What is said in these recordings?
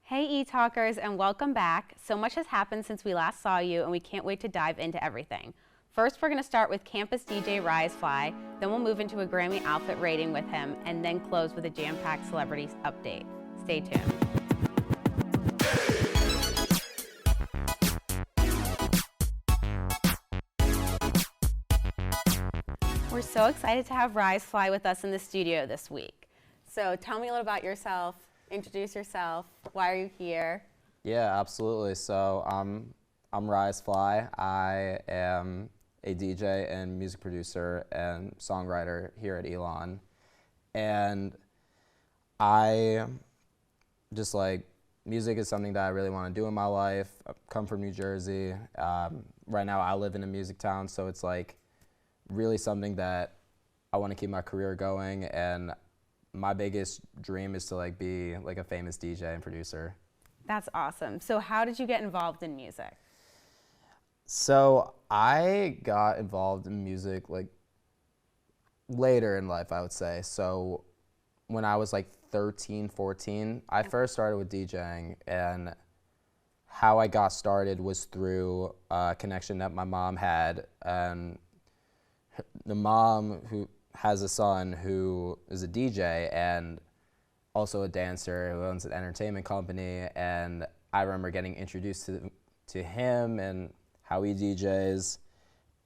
Hey e-talkers, and welcome back. So much has happened since we last saw you, and we can't wait to dive into everything. First, we're going to start with campus DJ Rise Fly, then we'll move into a Grammy outfit rating with him, and then close with a jam-packed celebrities update. Stay tuned. We're so excited to have Rise Fly with us in the studio this week. So tell me a little about yourself, introduce yourself, why are you here? Yeah, absolutely. So I'm Rise Fly. I am a DJ and music producer and songwriter here at Elon. And I just music is something that I really want to do in my life. I come from New Jersey. Right now I live in a music town, so it's really something that I want to keep my career going, and my biggest dream is to be a famous DJ and producer. That's awesome. So how did you get involved in music? So I got involved in music later in life, I would say. So when I was 13, 14, I first started with DJing, and how I got started was through a connection that my mom had. And the mom who has a son who is a DJ and also a dancer who owns an entertainment company, and I remember getting introduced to him and how he DJs,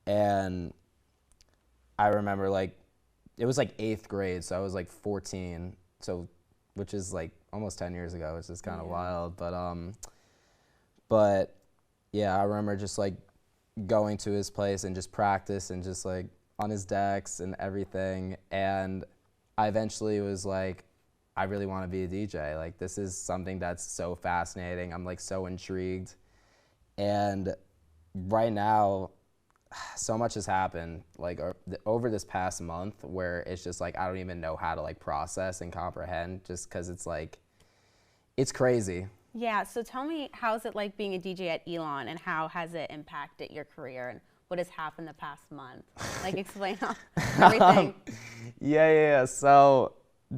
and I remember it was 8th grade, so I was 14, so which is almost 10 years ago, which is kind of wild, but yeah, I remember just going to his place and just practice and just on his decks and everything, and I eventually was I really want to be a DJ. This is something that's so fascinating. I'm so intrigued, and right now so much has happened over this past month where it's just I don't even know how to process and comprehend, just because it's crazy. Yeah, so tell me, how's it like being a DJ at Elon, and how has it impacted your career, and what has happened the past month? Explain everything. Yeah. So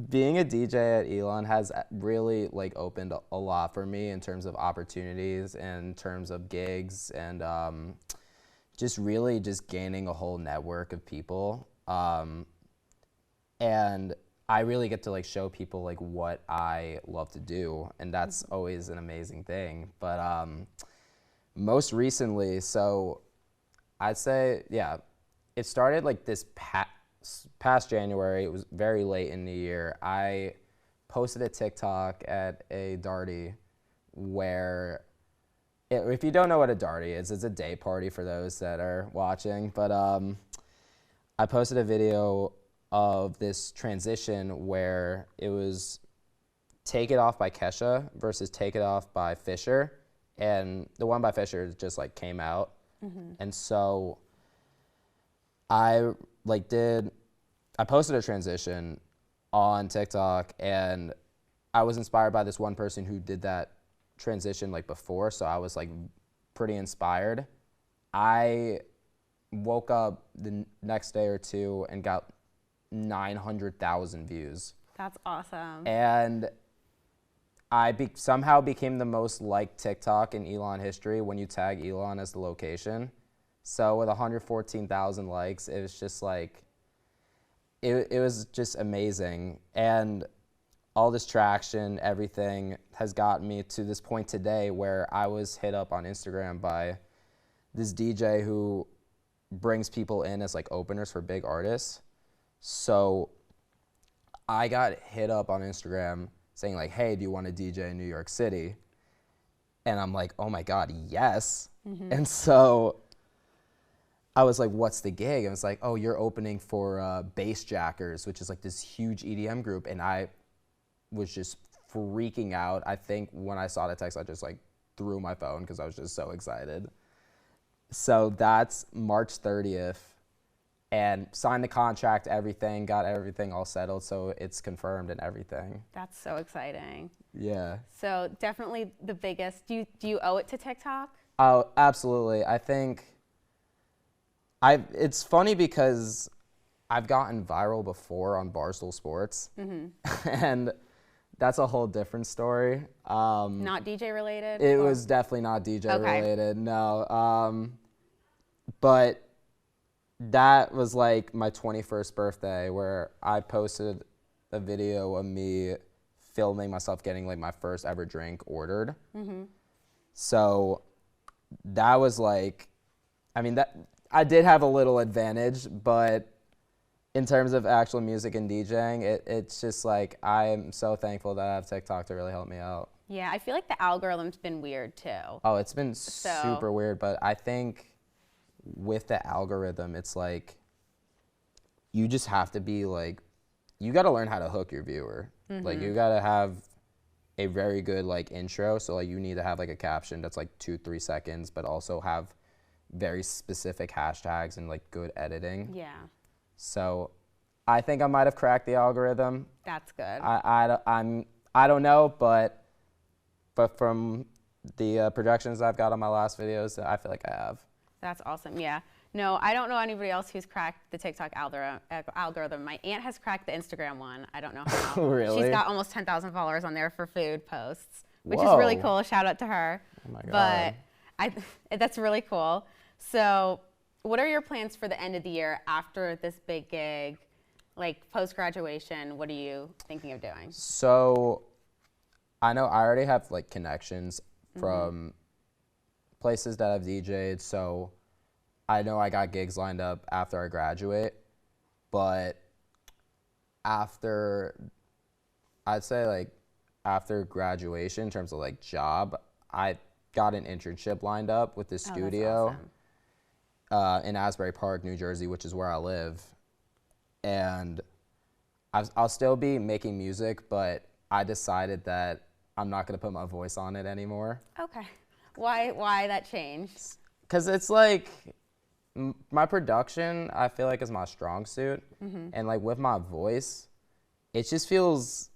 being a DJ at Elon has really opened a lot for me in terms of opportunities, in terms of gigs, and just really just gaining a whole network of people. And I really get to show people what I love to do, and that's always an amazing thing. But most recently, so I'd say, yeah, it started this past January. It was very late in the year. I posted a TikTok at a Darty where, if you don't know what a Darty is, it's a day party for those that are watching. But I posted a video of this transition where it was Take It Off by Kesha versus Take It Off by Fisher. And the one by Fisher just came out. And so I posted a transition on TikTok, and I was inspired by this one person who did that transition before, so I was pretty inspired. I woke up the next day or two and got 900,000 views. That's awesome. And I somehow became the most liked TikTok in Elon history when you tag Elon as the location. So with 114,000 likes, it was just it was just amazing. And all this traction, everything has gotten me to this point today where I was hit up on Instagram by this DJ who brings people in as openers for big artists. So I got hit up on Instagram saying hey, do you want to DJ in New York City? And I'm oh my God, yes. And so I was what's the gig? And it's oh, you're opening for Bass Jackers, which is this huge EDM group. And I was just freaking out. I think when I saw the text, I just threw my phone because I was just so excited. So that's March 30th. And signed the contract, everything, got everything all settled, so it's confirmed and everything. That's so exciting. Yeah. So definitely the biggest. Do you owe it to TikTok? Oh, absolutely. I think it's funny because I've gotten viral before on Barstool Sports, and that's a whole different story. Not DJ related? It was definitely not DJ Okay. related, no. But that was like my 21st birthday where I posted a video of me filming myself getting like my first ever drink ordered. So that was like, I mean, that I did have a little advantage, but in terms of actual music and DJing, it's just like I am so thankful that I have TikTok to really help me out. Yeah, I feel like the algorithm's been weird too. Oh, it's been super weird, but I think with the algorithm, it's like you just have to be like, you got to learn how to hook your viewer. Like you got to have a very good like intro. So like you need to have like a caption that's like 2-3 seconds, but also have very specific hashtags and like good editing. Yeah. So I think I might have cracked the algorithm. That's good. I don't know, but from the projections I've got on my last videos, I feel like I have. That's awesome. Yeah. No, I don't know anybody else who's cracked the TikTok algorithm. My aunt has cracked the Instagram one. I don't know how. Really? She's got almost 10,000 followers on there for food posts, which Whoa. is really cool. Shout out to her. Oh my God. But that's really cool. So what are your plans for the end of the year after this big gig? Like post-graduation, what are you thinking of doing? So I know I already have like connections from places that I've DJ'd. So I know I got gigs lined up after I graduate, but I'd say like after graduation in terms of like job, I got an internship lined up with this studio. That's awesome. In Asbury Park, New Jersey, which is where I live. And I'll still be making music, but I decided that I'm not going to put my voice on it anymore. Okay. Why that change? Because it's like my production, I feel like is my strong suit. And like with my voice, it just feels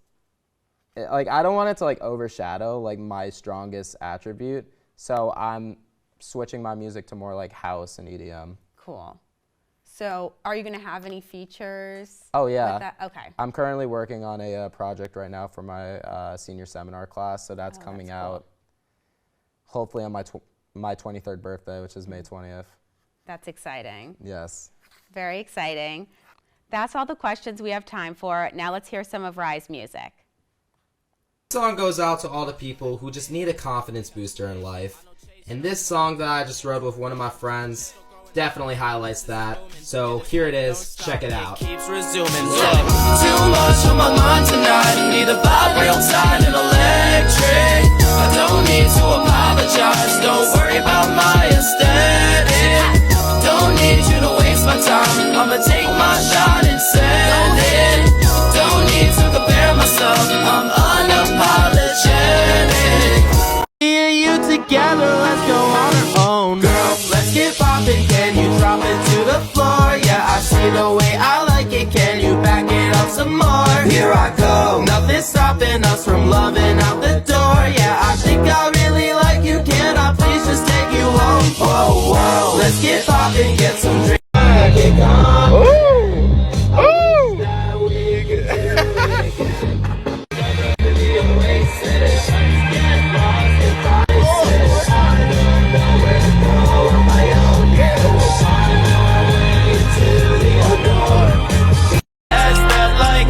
like I don't want it to like overshadow like my strongest attribute. So I'm switching my music to more like house and EDM. Cool. So are you going to have any features? Oh, yeah. With that? Okay. I'm currently working on a project right now for my senior seminar class. So that's coming that's out hopefully on my 23rd birthday, which is May 20th. That's exciting. Yes. Very exciting. That's all the questions we have time for. Now let's hear some of Rye's music. This song goes out to all the people who just need a confidence booster in life. And this song that I just wrote with one of my friends definitely highlights that. So here it is. Check it out. Keeps resuming. Too much on my mind tonight. Need a vibe real tight and electric. I don't need to apologize. Don't worry about my aesthetic. Don't need you to waste my time. I'ma take my shot and send it. Don't need to compare myself. I'm unapologetic. Me and you together, let's go on our own. Girl, let's get poppin'. Can you drop it to the floor? Yeah, I see the way I like it. Can you back it up some more? Here I go. Nothing's stopping us from loving out the door. Yeah, I think I really like you. Can I please just take you home? Whoa, whoa. Let's get poppin', get some drinks.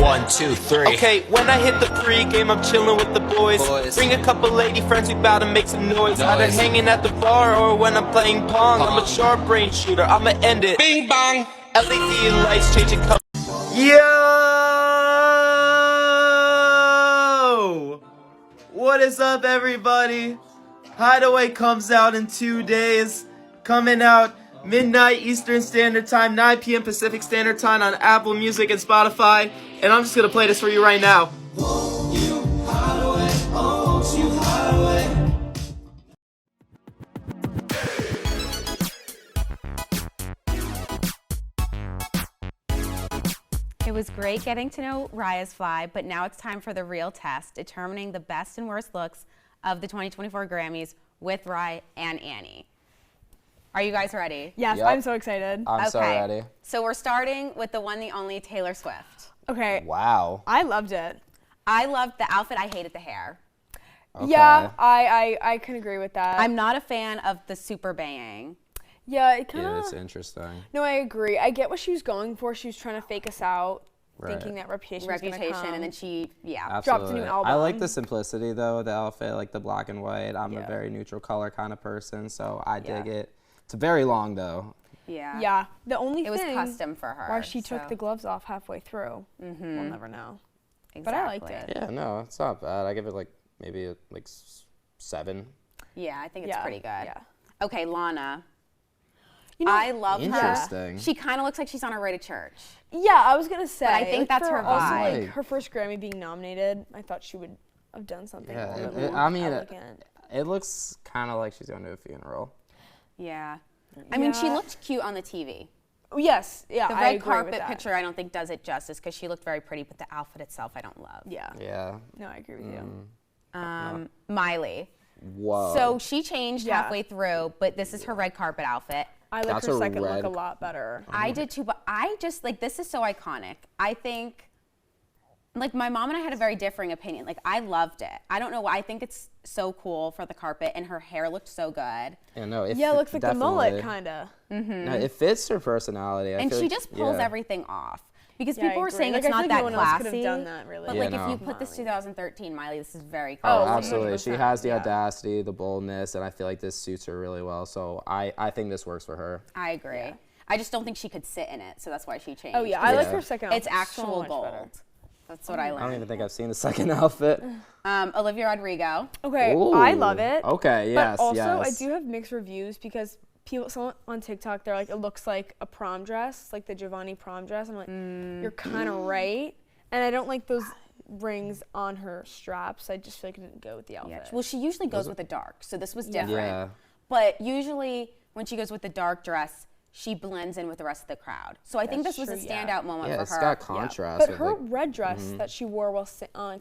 One, two, three. Okay, when I hit the pregame, I'm chilling with the boys. Bring a couple lady friends, we bout to make some noise. Either hanging at the bar or when I'm playing pong. I'm a short brain shooter, I'ma end it. Bing bong. LED lights changing colors. Yo! What is up, everybody? Hideaway comes out in 2 days. Coming out midnight Eastern Standard Time, 9 p.m. Pacific Standard Time on Apple Music and Spotify. And I'm just gonna play this for you right now. Won't you hide away? Oh, won't you hide away? It was great getting to know Raya's Fly, but now it's time for the real test, determining the best and worst looks of the 2024 Grammys with Rye and Annie. Are you guys ready? Yes, Yep. I'm so excited. I'm so ready. So we're starting with the one, the only Taylor Swift. Okay. Wow. I loved it. I loved the outfit. I hated the hair. Okay. Yeah, I can agree with that. I'm not a fan of the super banging. Yeah, it kind Yeah, of. it's interesting. No, I agree. I get what she was going for. She was trying to fake us out, Right. thinking that reputation was gonna come. And then she, Dropped a new Absolutely. album. I like the simplicity though of the outfit, like the black and white. I'm a Yeah. very neutral color kind of person, so I dig it. It's very long though. Yeah, the only It was thing custom for her. why she took so- the gloves off halfway through, we'll never know. Exactly. But I liked it. Yeah, no, it's not bad. I give it like maybe like 7. Yeah, I think it's Yeah, pretty good. yeah. Okay, Lana. You know, I love her. Interesting. She kind of looks like she's on her way to church. yeah, I was gonna say. I think that's for her also, vibe. like, her first Grammy being nominated, I thought she would have done something a little bit more I mean, elegant. it looks kind of like she's going to a funeral. Yeah. I mean, she Yeah. looked cute on the TV. Yes, yeah, The I red agree with carpet that. picture, I don't think does it justice because she looked very pretty, but the outfit itself, I don't love. Yeah. Yeah. No, I agree with you. Miley. Whoa. So she changed Yeah. halfway through, but this is her red carpet outfit. I like That's her a second look red- a lot better. I did too, but I just like this is so iconic. I think, like my mom and I had a very differing opinion. Like I loved it. I don't know why. I think it's so cool for the carpet, and her hair looked so good. Yeah, no, it Yeah, it looks like the mullet, definitely- kind of. No, it fits her personality. I And feel she like- just pulls yeah. everything off. Because Yeah, I people were agree. saying Like, it's I feel not like that no one else could have classy. done that, really. But Yeah, like if no. you put this 2013 Miley, this is very Oh, classy. absolutely. She 100%, has the yeah. audacity, the boldness, and I feel like this suits her really well. So I think this works for her. I agree. I just don't think she could sit in it, so that's why she changed. Oh yeah, I like Yeah. her second. It's outfit so actual much gold. better. That's what I I don't learned. even think I've seen the second outfit. Olivia Rodrigo. Okay, I Ooh, love it. Okay, yes, But also, yes. I do have mixed reviews because someone on TikTok, they're like, it looks like a prom dress, like the Giovanni prom dress. I'm like, you're kind of right. And I don't like those rings on her straps. I just feel like it didn't go with the outfit. Yeah. Well, she usually goes with the dark, so this was different. Yeah. But usually when she goes with the dark dress, she blends in with the rest of the crowd. So I think this That's was a true, yeah. standout moment Yeah, for it's her. got contrast. But with, her like, red dress that she wore while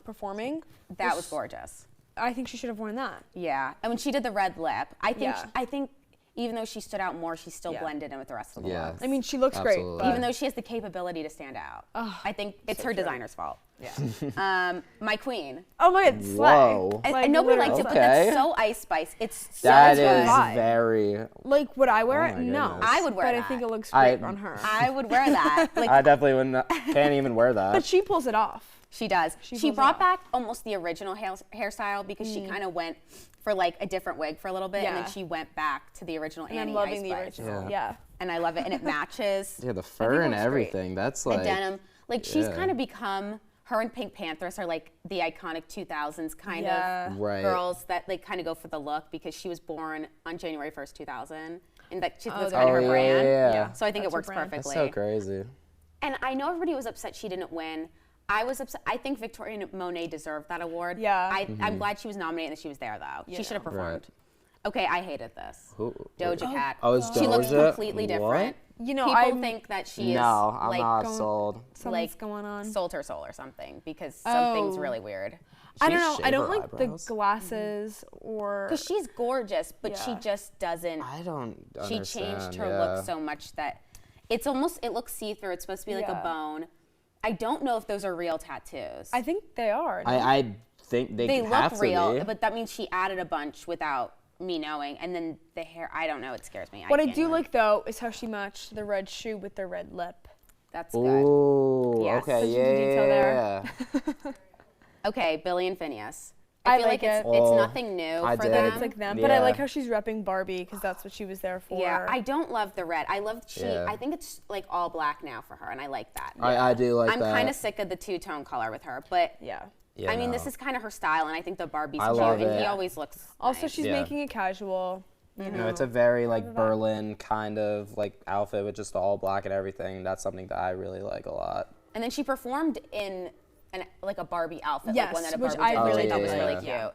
performing, That was gorgeous. I think she should have worn that. Yeah. And when she did the red lip, I think Yeah. I think even though she stood out more, she still Yeah. blended in with the rest of the Yeah. look. I mean, she looks great. Absolutely. But Even though she has the capability to stand out. I think it's her designer's fault. yeah. My queen. Oh my God, slay. Whoa. And, Like, and nobody liked literally. it, but Okay. that's so Ice Spice. It's so That good. is vibe. very. Like, would I wear Oh it? my No. goodness. I would wear but that. I think it looks I- great on her. I would wear that. Like I definitely wouldn't. Can't even wear that. But she pulls it off. she does. She pulls it brought off. back almost the original hairstyle because she kind of went for like a different wig for a little bit, and Yeah. then she went back to the original And Annie I'm loving Ice the Spice. original. Yeah. Yeah. And I love it, and it matches yeah, the fur and looks great. everything. That's the like. denim. Like she's yeah. kind of become. Her and Pink Panthers are like the iconic 2000s kind Yeah. of Right. girls that like kind of go for the look because she was born on January 1st, 2000, and that's kind of Oh, her yeah, brand. yeah. So I think That's it her works brand. perfectly. That's so crazy. And I know everybody was upset she didn't win. I was upset. I think Victoria Monet deserved that award. Yeah. I'm glad she was nominated and she was there though. She should have performed. Right. Okay, I hated this. Who? Doja Cat. Oh, it's She looks Doja? completely What? different. You know, People I'm- think that she is No, I'm like not going- sold. Something's like going on. sold her soul or something because something's Oh. really weird. I She don't know. I shaved don't her like eyebrows? the glasses or. Because she's gorgeous, but she Yeah. just doesn't. I don't She understand. changed her yeah. look so much that it's almost it looks see-through. It's supposed to be like Yeah. a bone. I don't know if those are real tattoos. I think they are. I think they they have look to real, be. but that means she added a bunch without me knowing. And then the hair, I don't know. It scares me. What I can't do even. like though is how she matched the red shoe with the red lip. That's good. Ooh, Yes. okay, Such a yeah, good detail yeah, there. yeah. Okay, Billy and Phineas. I feel like like it's, it. it's Oh, nothing new I for did. them. It's like them, but I Yeah. like how she's repping Barbie because that's what she was there for. Yeah, I don't love the red. I love Yeah. I think it's like all black now for her, and I like that. I do like I'm that. kind of sick of the two-tone color with her, but Yeah. Yeah, I mean, no. this is kind of her style, and I think the Barbie's I cute, love and he it. always looks. Also, nice. she's Yeah. making it casual. You know, it's a very like Berlin kind of like outfit with just all black and everything. That's something that I really like a lot. And then she performed in like a Barbie outfit, Yes, like one that a which Barbie I did, really which I thought was did. really Yeah.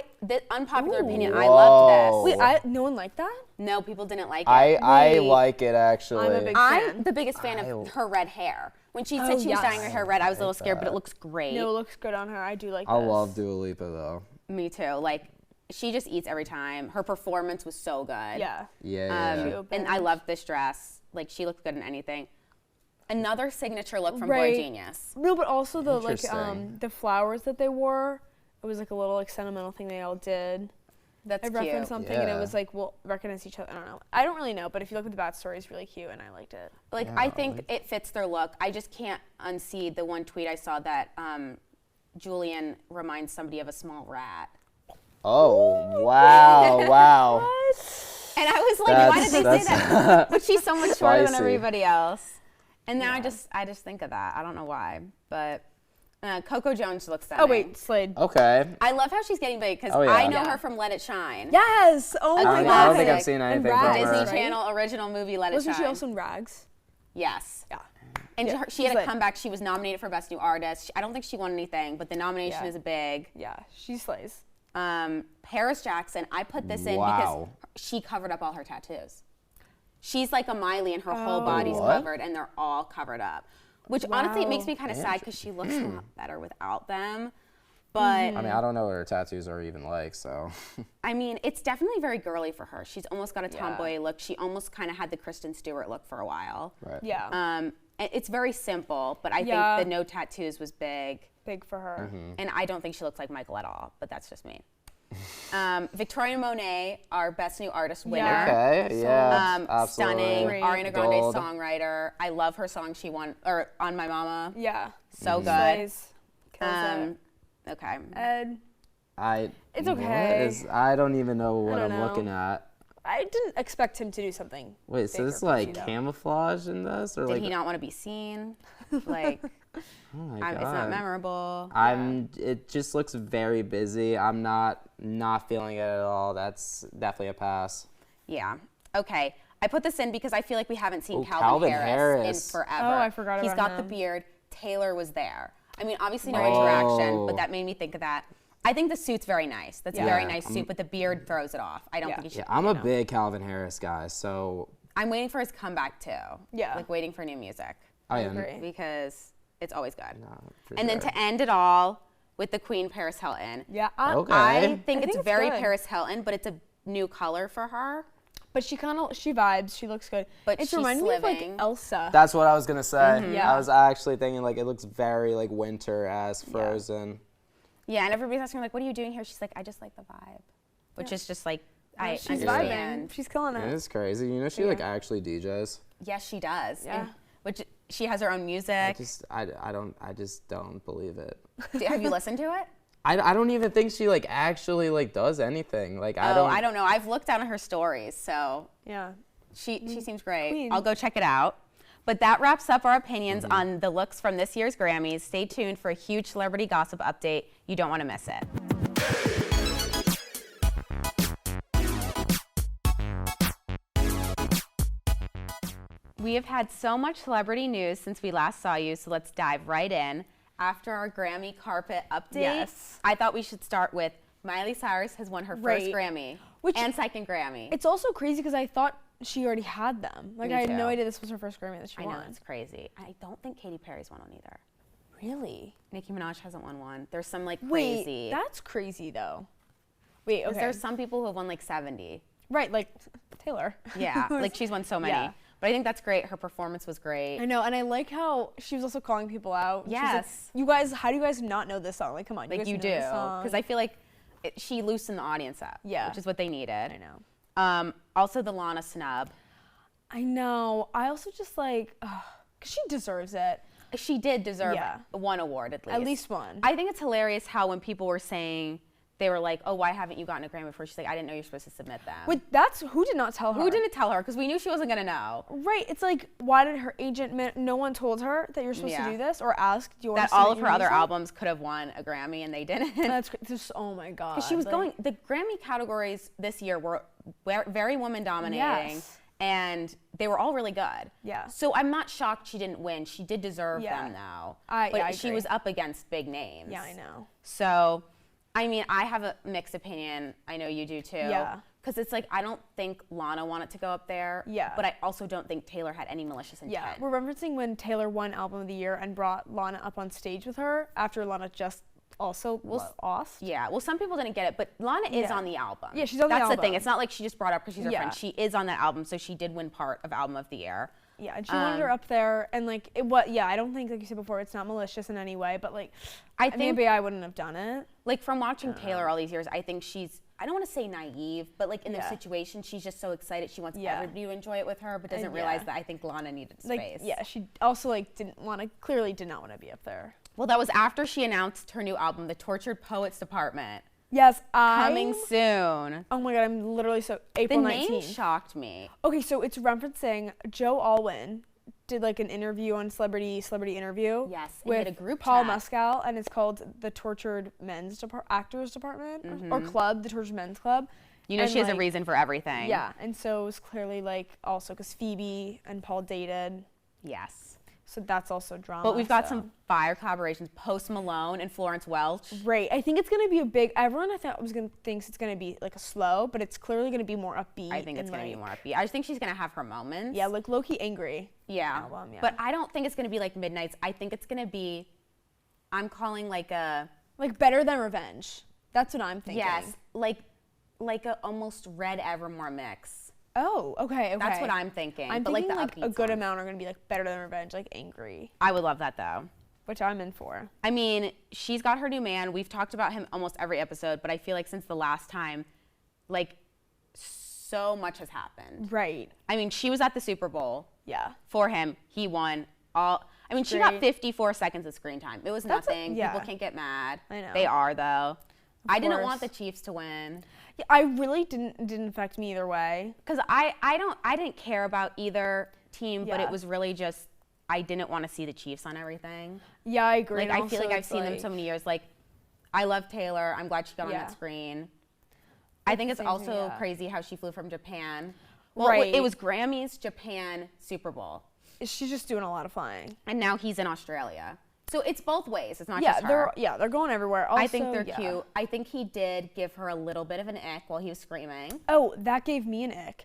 cute. The unpopular opinion, I Whoa. loved this. Wait, no one liked that? No, people didn't like it. I Wait. like it actually. I'm a big I'm fan. the biggest fan of her red hair. When she said she was yes. dyeing her hair red, I was a little scared, but it looks great. No, it looks good on her. I do like I this. love Dua Lipa though. Me too. Like, she just eats every time. Her performance was so good. Yeah. Yeah. She yeah. opened. And I loved this dress. Like, she looked good in anything. Another signature look from Right. Boy Genius. No, but also the like Interesting. the flowers that they wore. It was like a little like sentimental thing they all did. That's I cute. referenced something and it Yeah. was like we'll recognize each other. I don't know. I don't really know, but if you look at the backstory, it's really cute and I liked it. Like, I think it fits their look. I just can't unsee the one tweet I saw that Julian reminds somebody of a small rat. Oh, wow, wow. And I was like, why did they say That's- that? But she's so much shorter than Spicy. everybody else. And then I just think of that. I don't know why. But Coco Jones looks stunning. Oh wait, Slade. Okay. I love how she's getting big because Oh, yeah. I know Yeah. her from Let It Shine. Yes. Oh I my I god. don't think I've classic. seen And anything from Rags, her. Disney right? Channel original movie Let It Wasn't Shine. she also in Rags? Yes. Yeah. And Yeah, she she's had a lit. comeback. She was nominated for Best New Artist. I don't think she won anything, but the nomination Yeah. is big. Yeah, she slays. Paris Jackson, I put this in Wow. because she covered up all her tattoos. She's like a Miley and her whole body's What? covered and they're all covered up. Which honestly it makes Wow. me kind of sad because she looks a lot better without them. But I mean, I don't know what her tattoos are even like, so. I mean, it's definitely very girly for her. She's almost got a Yeah. tomboy look. She almost kind of had the Kristen Stewart look for a while. Right. Yeah. And it's very simple, but I Yeah. think the no tattoos was big. Big for her. And I don't think she looks like Michael at all, but that's just me. Victoria Monet, our Best New Artist winner. Yeah. Okay, yeah. absolutely. Stunning. Great. Ariana Grande Gold. songwriter. I love her song she won, or On My Mama. Yeah. So good. Slays. Kills Okay. it. Ed. It's what okay. I don't even know what don't I'm know. looking at. I didn't expect him to do something. Wait, so big this is or like crazy, though. camouflage in this, or Did like? he not want to be seen? Like, Oh my it's not God. memorable. It just looks very busy. I'm not feeling it at all. That's definitely a pass. Yeah. Okay. I put this in because I feel like we haven't seen Oh, Calvin, Calvin Harris Harris. in forever. Oh, I forgot He's about got him. the beard. Taylor was there. I mean, obviously no Right. interaction, but Oh. that made me think of that. I think the suit's very nice. That's a Yeah. very Yeah, nice suit, but the beard throws it off. I don't Yeah. think he should. Yeah, I'm a big Calvin Harris guy, so I'm waiting for his comeback too. Yeah. Like waiting for new music I agree. because it's always good. for And then sure. to end it all with the Queen Paris Hilton. Yeah. Okay. I think it's it's very good. Paris Hilton, but it's a new color for her. But she vibes. She looks good. But it's she's reminding me of living. like Elsa. That's what I was gonna say. Yeah. I was actually thinking like it looks very like winter as Frozen. Yeah, and everybody's asking her, like, what are you doing here? She's like, I just like the vibe. Which is just like, I She's understand. vibing. She's killing It it. is crazy. You know, she like actually DJs. Yes, she does. Yeah. And which she has her own music. I just don't believe it. Have you listened to it? I don't even think she like actually like does anything. Like I I don't know. I've looked down at her stories, so Yeah. she seems great. Queen. I'll go check it out. But that wraps up our opinions on the looks from this year's Grammys. Stay tuned for a huge celebrity gossip update. You don't want to miss it. We have had so much celebrity news since we last saw you, so let's dive right in. After our Grammy carpet update, Yes. I thought we should start with Miley Cyrus has won her first Right. Grammy Which- and second Grammy. It's also crazy because I thought she already had them. Like Me I had too. no idea this was her first Grammy that she I know, won. it's crazy. I don't think Katy Perry's won one either. Really? Nicki Minaj hasn't won one. There's some like Wait, crazy. that's crazy though. Wait, 'Cause okay. There's some people who have won like 70. Right, like Taylor. Yeah, like she's won so many. Yeah. But I think that's great. Her performance was great. I know, and I like how she was also calling people out. She's like, Yes. you guys, how do you guys not know this song? Like, come on, Like guys you know do, this song. because I feel like she loosened the audience up. Yeah. which is what they needed. I know. Also, the Lana snub. I know. I also just like, cause she deserves it. She did deserve Yeah. one award at least. At least one. I think it's hilarious how when people were saying, they were like, oh, why haven't you gotten a Grammy before? She's like, I didn't know you're supposed to submit them. Wait, that's who did not tell her. Who didn't tell her? Because we knew she wasn't going to know. Right. It's like, why did her agent? No one told her that you're supposed Yeah. to do this, or asked. Do you want That to all submit of her your other music? albums could have won a Grammy and they didn't. That's just oh my god. Because she was like- going, the Grammy categories this year were very woman dominating. Yes. And they were all really good. Yeah. So I'm not shocked she didn't win. She did deserve Yeah. them though. I But she agree. was up against big names. Yeah, I know. So, I mean, I have a mixed opinion. I know you do too. Yeah. Because it's like, I don't think Lana wanted to go up there. Yeah. But I also don't think Taylor had any malicious intent. Yeah, we're referencing when Taylor won Album of the Year and brought Lana up on stage with her after Lana just also lost. Yeah, well, some people didn't get it, but Lana is Yeah. on the album. Yeah, she's on the That's the thing. album. It's not like she just brought up because she's her Yeah. friend. She is on that album, so she did win part of Album of the Year. Yeah, and she wanted her up there, and like I don't think, like you said before, it's not malicious in any way, but like I think maybe I wouldn't have done it. Like from watching Taylor all these years, I think she's, I don't want to say naive, but like in those situations, she's just so excited. She wants everybody to enjoy it with her, but doesn't realize that I think Lana needed space. Yeah, she also like clearly did not want to be up there. Well, that was after she announced her new album, The Tortured Poets Department. Yes, coming soon. Oh my God, I'm literally so April 19th. The name shocked me. Okay, so it's referencing Joe Alwyn did like an interview on Celebrity Interview. Yes, with a group Paul chat. Mescal, and it's called the Tortured Actors Department or Club, the Tortured Men's Club. You know, and she has a reason for everything. Yeah, and so it was clearly like also because Phoebe and Paul dated. Yes. So that's also drama. But we've got some fire collaborations. Post Malone and Florence Welch. Right. I think it's going to be a big. Everyone I thought thinks it's going to be like a slow, but it's clearly going to be more upbeat. I think it's going to be more upbeat. I just think she's going to have her moments. Yeah, like low-key angry. Yeah. Album, yeah. But I don't think it's going to be like Midnight's. I think it's going to be, I'm calling like a. Like Better Than Revenge. That's what I'm thinking. Yes. Like a almost Red Evermore mix. Oh, okay. That's what I'm thinking. I'm but thinking like a good amount are going to be like Better Than Revenge, like angry. I would love that though. Which I'm in for. I mean, she's got her new man. We've talked about him almost every episode, but I feel like since the last time, like so much has happened. Right. I mean, she was at the Super Bowl. Yeah. For him, he won all. I mean, she got 54 seconds of screen time. It was nothing. People can't get mad. I know. They are though. I didn't course. want the Chiefs to win. Yeah, I really didn't affect me either way. Because I didn't care about either team, but Yeah. it was really just I didn't want to see the Chiefs on everything. Yeah, I agree. Like I feel like I've seen them so many years. Like I love Taylor. I'm glad she got on that screen. I think it's also crazy how she flew from Japan. Well, Right. it was Grammys, Japan, Super Bowl. She's just doing a lot of flying. And now he's in Australia. So it's both ways. It's not just her. They're going everywhere. Also, I think they're cute. I think he did give her a little bit of an ick while he was screaming. Oh, that gave me an ick.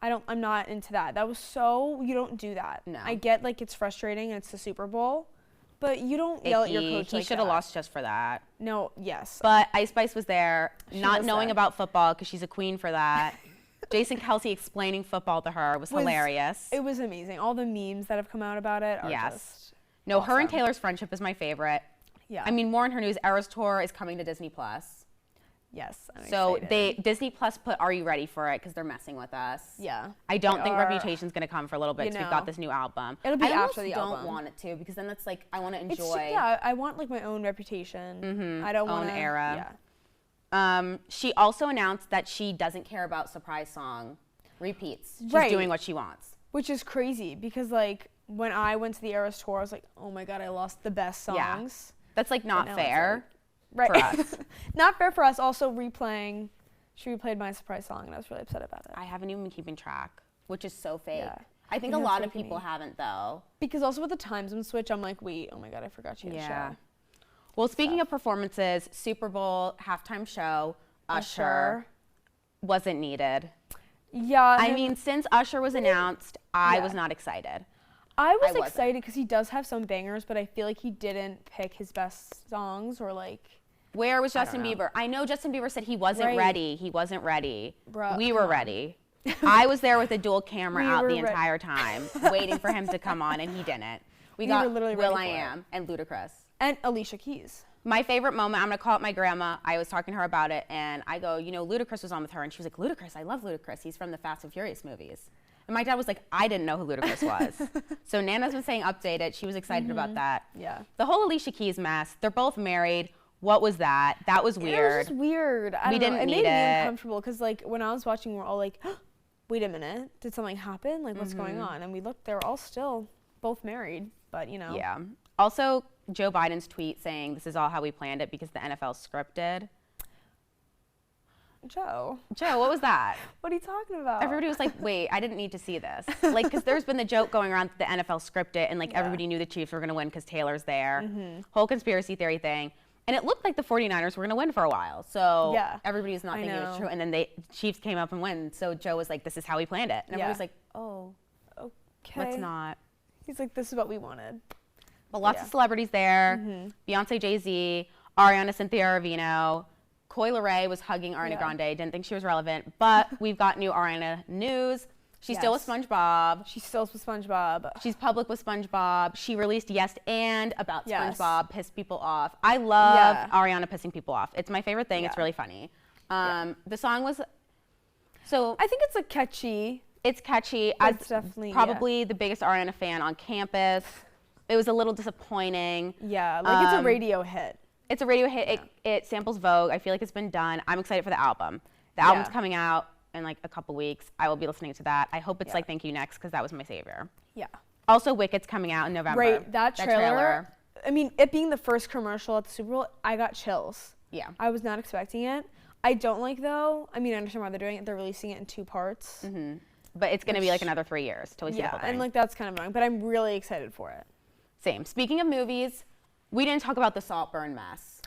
I'm not into that. That was you don't do that. No. I get like it's frustrating and it's the Super Bowl, but you don't yell at your coach He like should have that. lost just for that. No, yes. But Ice Spice was there, not was knowing there. about football because she's a queen for that. Jason Kelsey explaining football to her was hilarious. It was amazing. All the memes that have come out about it are just No, her and awesome. Taylor's friendship is my favorite. Yeah. I mean, more in her news, Eras Tour is coming to Disney Plus. Yes. I'm So excited. Disney Plus put Are You Ready for It because they're messing with us. Yeah. I don't think are. Reputation's going to come for a little bit because we've got this new album. It'll be I after almost the don't album. want it to because then that's like I want to It's enjoy. I want like my own Reputation. I don't want Own era. Yeah. She also announced that she doesn't care about surprise song repeats. She's Right. doing what she wants. Which is crazy because like when I went to the Eras Tour, I was like, oh my God, I lost the best Yeah. songs. That's like not now it's fair. Right. For us. Not fair for us. Also she replayed my surprise song and I was really upset about it. I haven't even been keeping track, which is so fake. Yeah. I think I a know, lot it's of freaking people me. haven't though. Because also with the time zone switch, I'm like, wait, oh my God, I forgot she had a show. Well, speaking of performances, Super Bowl halftime show, Usher wasn't needed. Yeah. I mean, since Usher was announced, I Yeah. was not excited. I was wasn't. excited because he does have some bangers, but I feel like he didn't pick his best songs or like. Where was Justin know. Bieber? I know Justin Bieber said he wasn't Right. ready. He wasn't ready. Bruh, we were come on. ready. I was there with a dual camera We out were the re- entire time, waiting for him to come on, and he didn't. We We got were literally Will ready I for it. Am and Ludacris. And Alicia Keys. My favorite moment, I'm going to call up my grandma. I was talking to her about it, and I go, you know, Ludacris was on with her. And she was like, Ludacris, I love Ludacris. He's from the Fast and Furious movies. And my dad was like, I didn't know who Ludacris was. So Nana's been saying update it. She was excited about that. Yeah. The whole Alicia Keys mess, they're both married. What was that? That was It was weird. just weird. I We don't know. didn't It need made me it. uncomfortable because like when I was watching, we're all like, wait a minute, did something happen? Like what's going on? And we looked, they were all still both married, but you know. Yeah. Also, Joe Biden's tweet saying this is all how we planned it because the NFL's scripted. Joe, Joe, what was that? what are you talking about? Everybody was like, wait, I didn't need to see this. Like, because there's been the joke going around that the NFL scripted and, like, everybody knew the Chiefs were going to win because Taylor's there. Whole conspiracy theory thing. And it looked like the 49ers were going to win for a while. So Yeah. everybody was not I thinking it was know. true. And then the Chiefs came up and won. So Joe was like, this is how we planned it. And everybody was like, oh, Okay. let's not. He's like, this is what we wanted. But lots of celebrities there. Beyonce, Jay-Z, Ariana, Cynthia Arvino. Coy Leray was hugging Ariana Grande. Didn't think she was relevant. But we've got new Ariana news. She's still with SpongeBob. She's still with SpongeBob. She's public with SpongeBob. She released Yes and about Yes. SpongeBob, pissed people off. I love Ariana pissing people off. It's my favorite thing. It's really funny. The song was so. I think it's like catchy. It's catchy. But As it's definitely probably the biggest Ariana fan on campus. It was a little disappointing. Yeah, like it's a radio hit. It's a radio hit. It samples Vogue. I feel like it's been done. I'm excited for the album. The album's coming out in like a couple weeks. I will be listening to that. I hope it's like Thank You Next because that was my savior. Yeah. Also, Wicked's coming out in November. Right, that trailer. I mean, it being the first commercial at the Super Bowl, I got chills. Yeah. I was not expecting it. I don't like though. I mean, I understand why they're doing it. They're releasing it in 2 parts. Mm-hmm. But it's going to be like another 3 years till we see the whole thing. And like that's kind of annoying. But I'm really excited for it. Same. Speaking of movies, we didn't talk about the Saltburn mess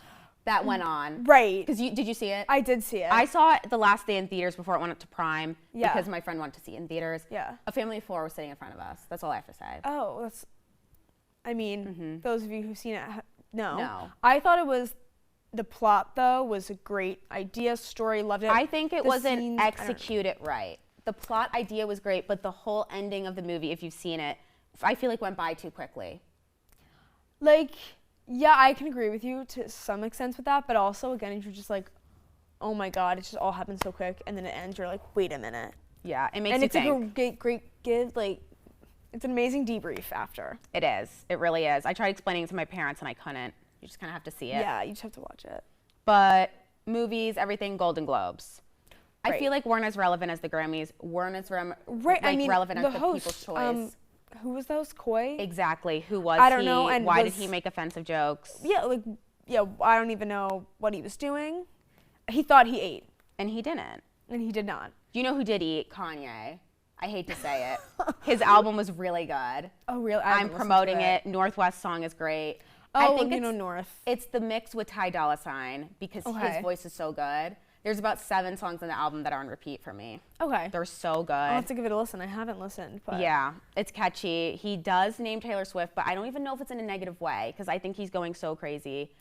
that went on. Right. Because did you see it? I did see it. I saw it the last day in theaters before it went up to Prime. Yeah. Because my friend wanted to see it in theaters. Yeah. A family of 4 was sitting in front of us. That's all I have to say. Oh, that's. I mean, those of you who've seen it, no. No. I thought it was. The plot though was a great idea, story, loved it. I think it The wasn't scenes, I don't know. executed right. The plot idea was great, but the whole ending of the movie, if you've seen it, I feel like went by too quickly. Like, yeah, I can agree with you to some extent with that, but also again, you're just like, oh my god, it just all happened so quick, and then it ends. You're like, wait a minute. Yeah, it makes And you it's think. like a great give, like, it's an amazing debrief after. It is. It really is. I tried explaining it to my parents and I couldn't. You just kind of have to see it. Yeah, you just have to watch it. But movies, everything, Golden Globes. I Right. feel like weren't as relevant as the Grammys. Weren't as Right, like, I mean, relevant the as the host, People's Choice. Who was those? Koi? Exactly. Who was I don't he? know, and Why did was- he make offensive jokes? Yeah, like, yeah, I don't even know what he was doing. He thought he ate, And he didn't. and he did not. You know who did eat? Kanye. I hate to say it. His album was really good. Oh, really? I I'm haven't listened to promoting it. Northwest song is great. I Oh, think you it's, know North. it's the mix with Ty Dolla $ign because Okay. his voice is so good. There's about 7 songs on the album that are on repeat for me. Okay. They're so good. I'll have to give it a listen. I haven't listened, but Yeah, it's catchy. He does name Taylor Swift, but I don't even know if it's in a negative way because I think he's going so crazy.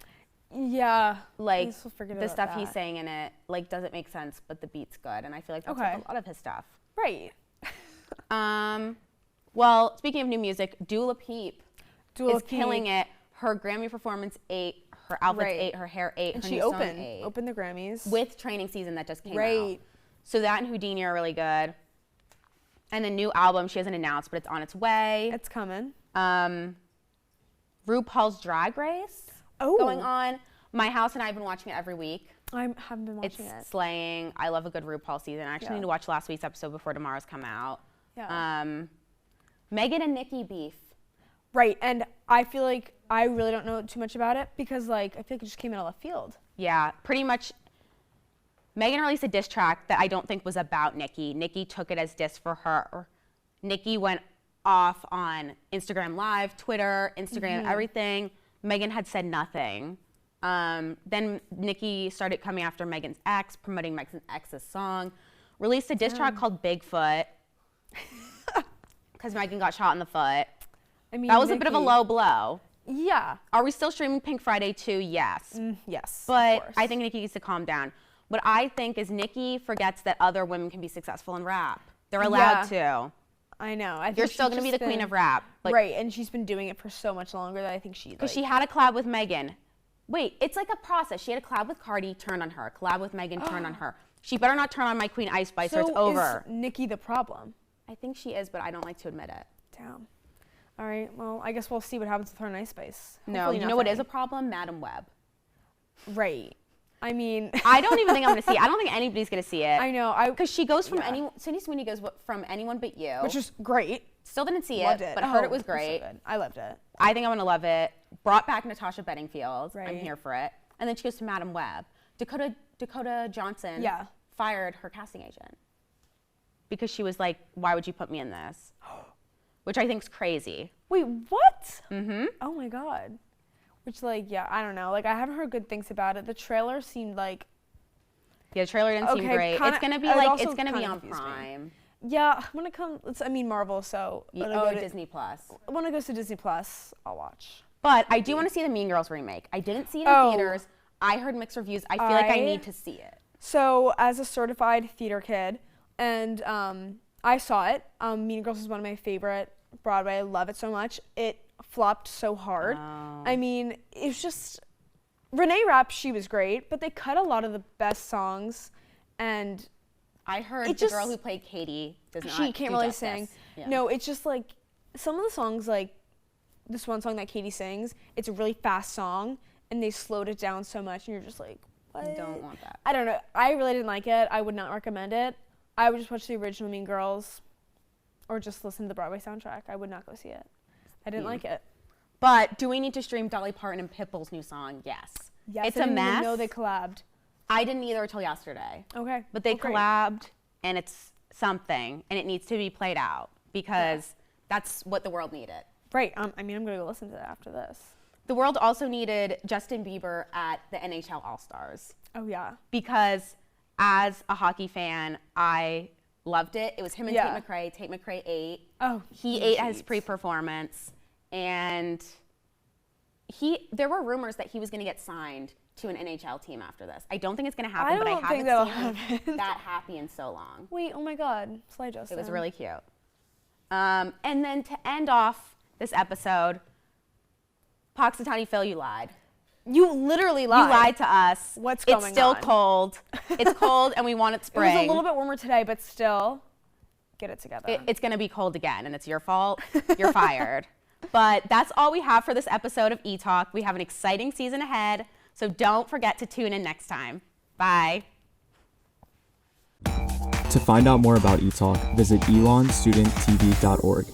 yeah, Like guess we'll forget the about stuff he's that. saying in it, like doesn't make sense, but the beat's good, and I feel like that's Okay. with a lot of his stuff. Right. Well, speaking of new music, Dua Peep Dua is killing it. Her Grammy performance 8, her outfits Right. 8, her hair 8, And her she new song opened 8. the Grammys. With Training Season that just came out. Right. So that and Houdini are really good. And the new album she hasn't announced, but it's on its way. It's coming. RuPaul's Drag Race Oh. going on. My house and I have been watching it every week. I haven't been It's watching it. slaying. I love a good RuPaul season. I actually Yeah. need to watch last week's episode before tomorrow's come out. Yeah. Megan and Nicki beef. Right, and I feel like I really don't know too much about it because like I feel like it just came out of left field. Yeah, pretty much. Megan released a diss track that I don't think was about Nicki. Nicki took it as diss for her. Nicki went off on Instagram Live, Twitter, Instagram, everything. Megan had said nothing. Then Nicki started coming after Megan's ex, promoting Megan's ex's song. Released a diss track called Bigfoot because Megan got shot in the foot. I mean, That was a bit of a Nicki- low blow. Yeah. Are we still streaming Pink Friday 2? Yes. Yes. of But course. I think Nicki needs to calm down. What I think is Nicki forgets that other women can be successful in rap. They're allowed to. I know. I think You're she's still going to be just the queen been- of rap. right, and she's been doing it for so much longer that I think she. Because Like, she had a collab with Megan. Wait, it's like a process. She had a collab with Cardi, turned on her. Collab with Megan, turned on her. She better not turn on my queen Ice Spice or it's over. Is Nicki the problem? I think she is, but I don't like to admit it. Damn. All right. Well, I guess we'll see what happens with her and Ice Spice. No, Hopefully you know what is a nothing. problem? Madam Web. Right. I mean. I don't even think I'm going to see it. I don't think anybody's going to see it. I know. Because she goes from Yeah. anyone, Sydney Sweeney goes from Anyone But You. Which was great. Still didn't see Loved it, it. but I heard Oh, it was so great. good. I loved it. I think I'm gonna love it. Brought back Natasha Bedingfield. I'm Right. here for it. And then she goes to Madam Web. Dakota Johnson Yeah. fired her casting agent because she was like, "Why would you put me in this?" Which I think is crazy. Wait, what? Mm-hmm. Oh my god. Which like, yeah, I don't know. Like, I haven't heard good things about it. The trailer seemed like, Yeah, the trailer didn't seem Okay, great. kinda- it's gonna be it like also it's gonna be kinda on confused me. Prime. yeah, when it comes, I mean Marvel, so when I Oh, go to- Disney Plus. when it goes to Disney Plus, I'll watch. But I do want to see the Mean Girls remake. I didn't see it in Oh. theaters. I heard mixed reviews. I feel like I I- need to see it. So as a certified theater kid, and I saw it. Mean Girls is one of my favorite Broadway. I love it so much. It flopped so hard. Oh. I mean, it's just Renee Rapp. She was great, but they cut a lot of the best songs, and I heard It the girl just- who played Katie does not she can't do really justice. sing. Yeah. No, it's just like some of the songs, like this one song that Katie sings. It's a really fast song, and they slowed it down so much, and you're just like, what? I don't want that. I don't know. I really didn't like it. I would not recommend it. I would just watch the original Mean Girls, or just listen to the Broadway soundtrack. I would not go see it. I didn't like it. But do we need to stream Dolly Parton and Pitbull's new song? Yes. Yes, It's I a didn't even mess. know they collabed. I didn't either until yesterday. Okay. But they Oh, great. collabed, and it's something, and it needs to be played out because that's what the world needed. Right. I mean, I'm gonna go listen to that after this. The world also needed Justin Bieber at the NHL All-Stars Oh yeah. because as a hockey fan, I loved it. It was him and Yeah. Tate McRae. Tate McRae ate. Oh. He ate his pre-performance, and there were rumors that he was going to get signed to an NHL team after this. I don't think it's going to happen, I but I don't think haven't that'll seen happen. that happy in so long. Wait. Oh my God. Slide Justin. It was really cute. And then to end off this episode, Puxatawny Phil, you lied. You literally lied. You lied to us. What's It's going still on? cold. It's cold, and we want it It spring. was a little bit warmer today, but still, get it together. It's going to be cold again, and it's your fault. You're fired. But that's all we have for this episode of ETalk. We have an exciting season ahead, so don't forget to tune in next time. Bye. To find out more about ETalk, visit elonstudenttv.org.